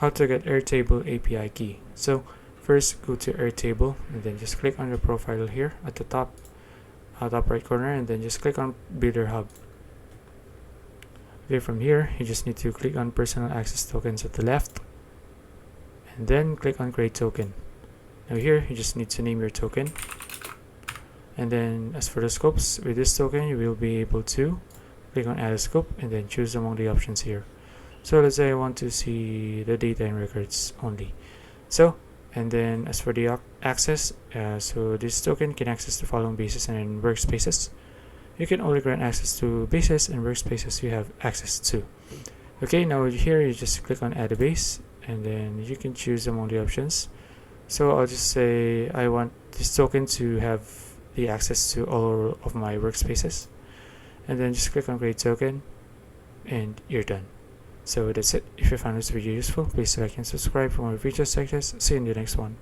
how to get Airtable API key. So first go to Airtable and then just click on your profile here at the top right corner, and then just click on Builder Hub. Okay, from here you just need to click on personal access tokens at the left and then click on create token. Now here you just need to name your token, and then as for the scopes, with this token you will be able to click on add a scope and then choose among the options here. So let's say I want to see the data and records only. So, and then as for the access, so this token can access the following bases and workspaces. You can only grant access to bases and workspaces you have access to. Okay, now here you just click on add a base and then you can choose among the options. So I'll just say I want this token to have the access to all of my workspaces, and then just click on create token and you're done. So that's it. If you found this video useful, please like and subscribe for more videos like this. See you in the next one.